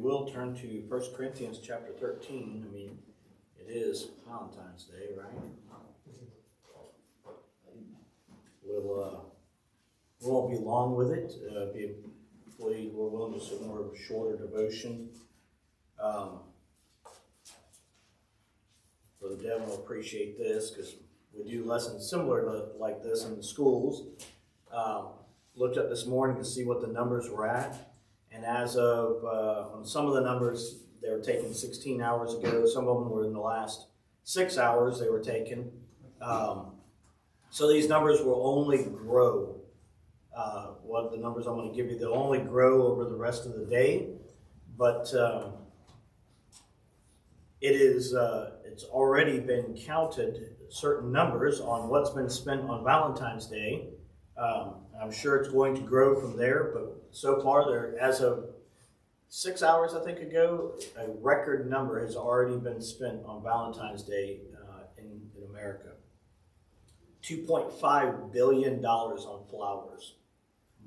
will, turn to 1 Corinthians chapter 13. I mean, it is Valentine's Day, right? We won't be long with it. Hopefully we're willing to some more shorter devotion. So the devil will appreciate this because we do lessons similar to like this in the schools. Looked up this morning to see what the numbers were at. And as of, on some of the numbers, they were taken 16 hours ago. Some of them were in the last 6 hours they were taken. So these numbers will only grow. What the numbers I'm going to give you, they'll only grow over the rest of the day. But it's already been counted, certain numbers, on what's been spent on Valentine's Day. I'm sure it's going to grow from there, but so far, as of 6 hours, I think, ago, a record number has already been spent on Valentine's Day in America. $2.5 billion on flowers.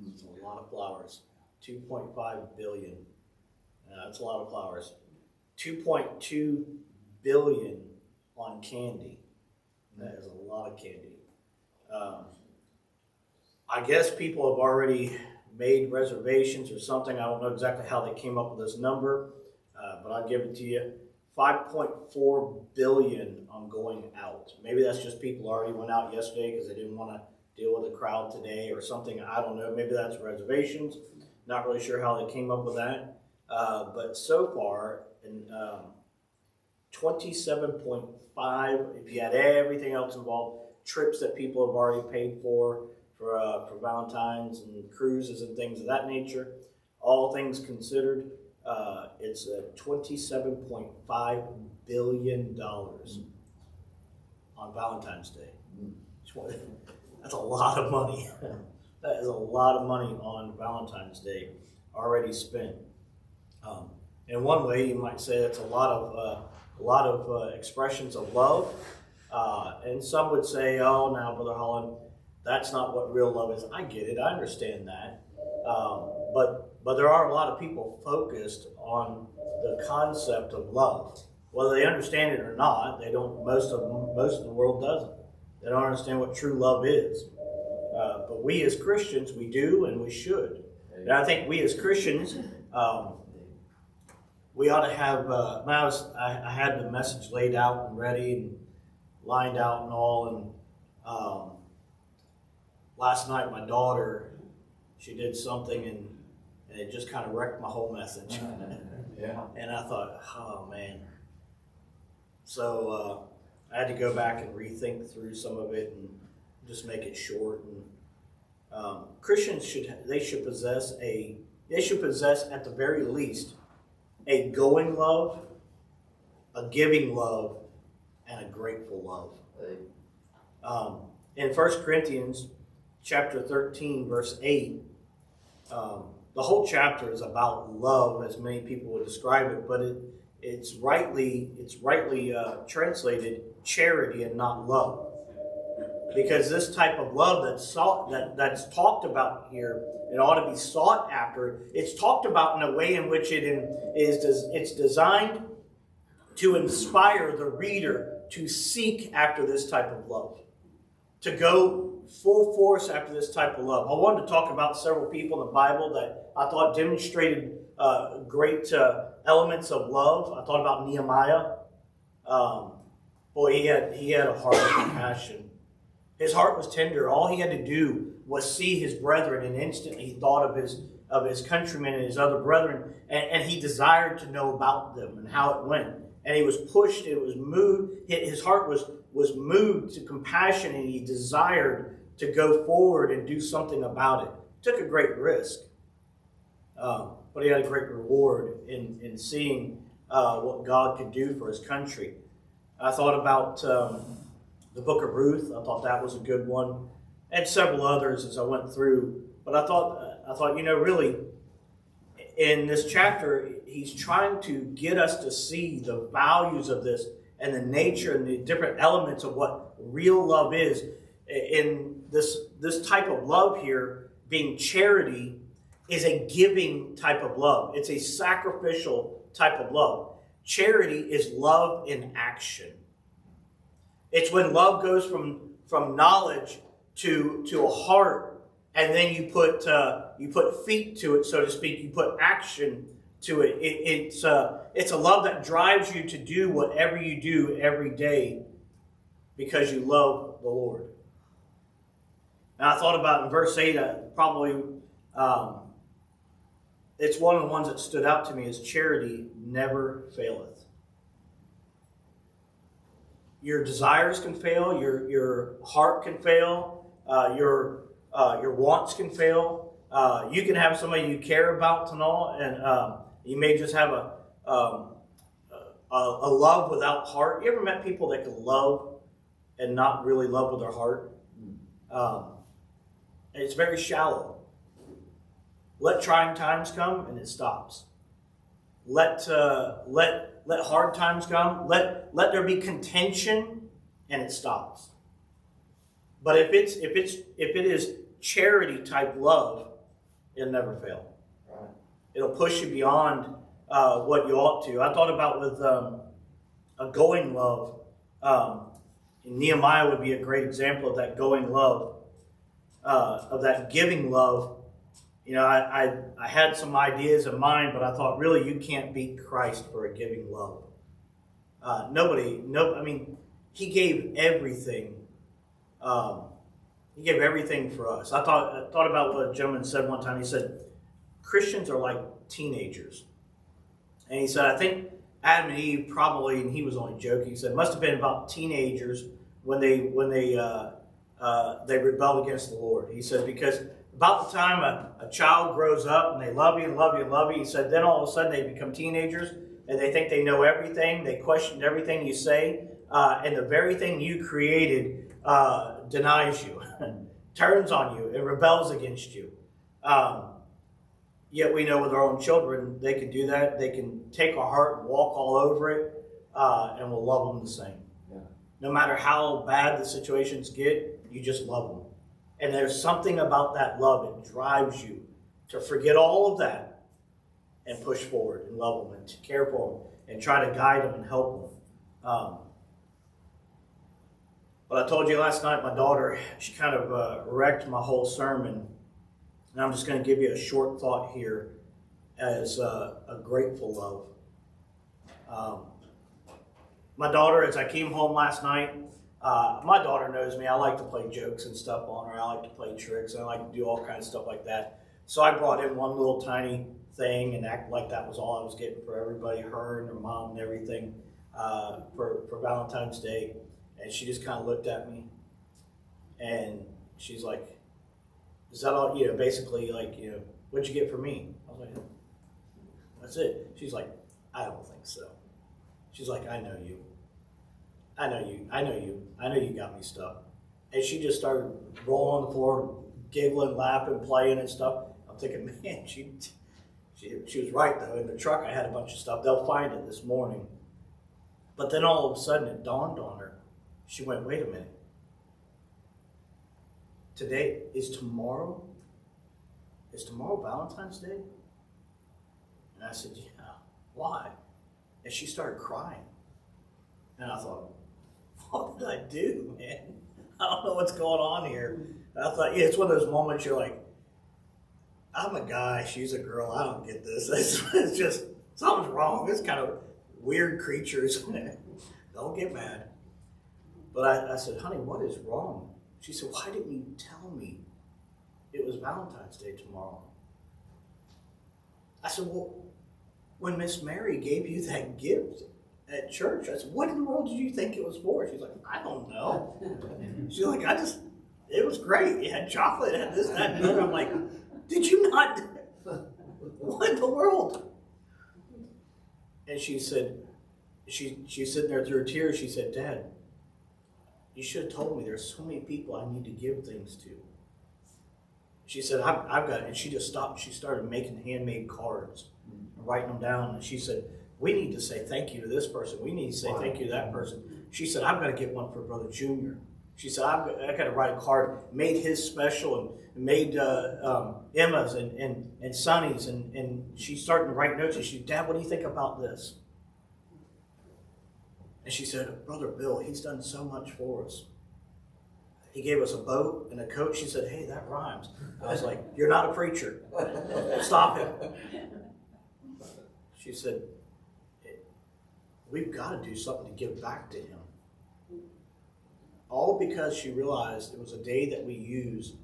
That's a lot of flowers. 2.5 billion. That's a lot of flowers. 2.2 billion on candy. That is a lot of candy. I guess people have already made reservations or something. I don't know exactly how they came up with this number, but I'll give it to you. 5.4 billion on going out. Maybe that's just people already went out yesterday because they didn't want to deal with a crowd today or something. I don't know. Maybe that's reservations. Not really sure how they came up with that. But so far, in 27.5, if you had everything else involved, trips that people have already paid for Valentine's and cruises and things of that nature, all things considered, it's $27.5 billion on Valentine's Day. That's a lot of money. That is a lot of money on Valentine's Day already spent. In one way, you might say that's a lot of expressions of love, and some would say, "Oh, now, Brother Holland, that's not what real love is." I get it. I understand that. But there are a lot of people focused on the concept of love. Whether they understand it or not, they don't. Most of the world doesn't. They don't understand what true love is. But we as Christians, we do and we should. And I think we as Christians, we ought to have. I had the message laid out and ready and lined out and all, and last night my daughter, she did something and it just kind of wrecked my whole message. Yeah. And I thought, oh man. So I had to go back and rethink through some of it and just make it short. And Christians should possess at the very least a going love, a giving love, and a grateful love. In 1 Corinthians chapter 13, verse 8, the whole chapter is about love, as many people would describe it, but it's rightly translated charity and not love. Because this type of love that's talked about here, it ought to be sought after. It's talked about in a way in which it's designed to inspire the reader to seek after this type of love, to go full force after this type of love. I wanted to talk about several people in the Bible that I thought demonstrated great elements of love. I thought about Nehemiah. Boy, he had a heart of compassion. His heart was tender. All he had to do was see his brethren, and instantly he thought of his countrymen and his other brethren, and he desired to know about them and how it went. And he was pushed. It was moved. His heart was moved to compassion, and he desired to go forward and do something about it. Took a great risk, but he had a great reward in seeing what God could do for his country. I thought about the book of Ruth. I thought that was a good one, and several others as I went through. But I thought, really, in this chapter, he's trying to get us to see the values of this and the nature and the different elements of what real love is. In this type of love here, being charity, is a giving type of love. It's a sacrificial type of love. Charity is love in action. It's when love goes from knowledge to a heart, and then you put feet to it, so to speak. You put action to it. It's a love that drives you to do whatever you do every day because you love the Lord. And I thought about in verse 8, it's one of the ones that stood out to me is charity never faileth. Your desires can fail, your heart can fail, your wants can fail. You can have somebody you care about and all, and you may just have a love without heart. You ever met people that can love and not really love with their heart? It's very shallow. Let trying times come and it stops. Let hard times come. Let there be contention and it stops. But if it is charity type love, it'll never fail. Right. It'll push you beyond what you ought to. I thought about with a going love. Nehemiah would be a great example of that going love, of that giving love. You know, I had some ideas in mind, but I thought, really, you can't beat Christ for a giving love. He gave everything. He gave everything for us. I thought about what a gentleman said one time. He said, Christians are like teenagers. And he said, I think Adam and Eve probably, and he was only joking, he said, must have been about teenagers when they rebelled against the Lord. He said, because about the time a child grows up and they love you and love you and love you, he said, then all of a sudden they become teenagers and they think they know everything. They question everything you say, and the very thing you created denies you, turns on you, and rebels against you. Yet we know with our own children, they can do that. They can take our heart and walk all over it, and we'll love them the same. Yeah. No matter how bad the situations get, you just love them. And there's something about that love that drives you to forget all of that and push forward and love them and to care for them and try to guide them and help them. But I told you last night, my daughter, she kind of wrecked my whole sermon. And I'm just going to give you a short thought here as a grateful love. My daughter, as I came home last night, my daughter knows me. I like to play jokes and stuff on her. I like to play tricks. I like to do all kinds of stuff like that. So I brought in one little tiny thing and acted like that was all I was getting for everybody, her and her mom and everything, for Valentine's Day. And she just kind of looked at me and she's like, is that all, basically like, what'd you get for me? I was like, that's it. She's like, I don't think so. She's like, I know you. I know you got me stuff. And she just started rolling on the floor, giggling, laughing, playing and stuff. I'm thinking, man, she was right though. In the truck I had a bunch of stuff. They'll find it this morning. But then all of a sudden it dawned on her. She went, wait a minute. Today is tomorrow? Is tomorrow Valentine's Day? And I said, yeah. Why? And she started crying. And I thought, what did I do, man? I don't know what's going on here. And I thought, it's one of those moments you're like, I'm a guy, she's a girl, I don't get this. It's just, something's wrong. It's kind of weird creatures. Don't get mad. But I said, honey, what is wrong? She said, why didn't you tell me it was Valentine's Day tomorrow? I said, well, when Miss Mary gave you that gift at church, I said, what in the world did you think it was for? She's like, I don't know. She's like, it was great. It had chocolate, it had this, that, and the other. I'm like, did you not? What in the world? And she said, she's sitting there through her tears. She said, Dad, you should have told me there's so many people I need to give things to. She said, I've got it. And she just stopped. She started making handmade cards and writing them down. And she said, we need to say thank you to this person. We need to say thank you to that person. She said, I've got to get one for Brother Junior. She said, I got to write a card. Made his special and made Emma's and Sonny's. And she's starting to write notes. And she said, Dad, what do you think about this? And she said, Brother Bill, he's done so much for us. He gave us a boat and a coat. She said, hey, that rhymes. I was like, you're not a preacher. Stop it. She said, we've got to do something to give back to him. All because she realized it was a day that we use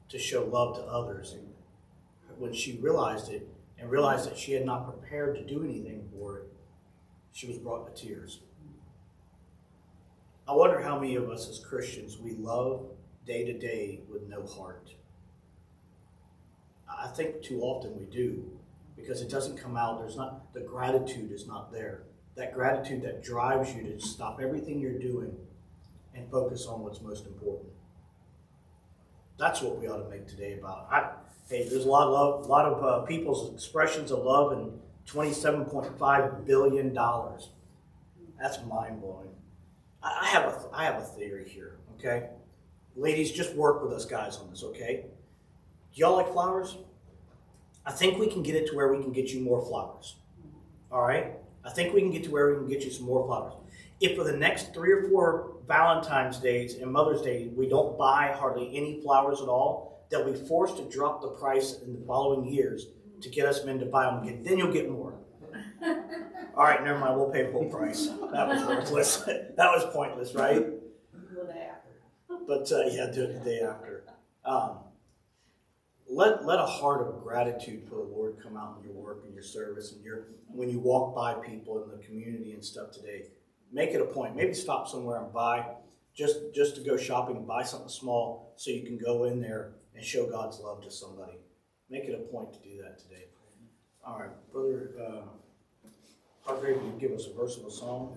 to show love to others. And when she realized it and realized that she had not prepared to do anything for it, she was brought to tears. I wonder how many of us as Christians, we love day to day with no heart. I think too often we do, because it doesn't come out. The gratitude is not there. That gratitude that drives you to stop everything you're doing and focus on what's most important. That's what we ought to make today about. Hey, there's a lot of people's expressions of love, and $27.5 billion. That's mind-blowing. I have a theory here, okay? Ladies, just work with us guys on this, okay? Do y'all like flowers? I think we can get it to where we can get you more flowers. All right? I think we can get to where we can get you some more flowers. If for the next 3 or 4 Valentine's Days and Mother's Day, we don't buy hardly any flowers at all, they'll be forced to drop the price in the following years to get us men to buy them again. Then you'll get more. All right, never mind. We'll pay full price. That was worthless. That was pointless, right? The day after. But yeah, do it the day after. Let a heart of gratitude for the Lord come out in your work and your service and when you walk by people in the community and stuff today. Make it a point. Maybe stop somewhere and buy, just to go shopping, buy something small so you can go in there and show God's love to somebody. Make it a point to do that today. All right, Brother Hargrave, you give us a verse of a song.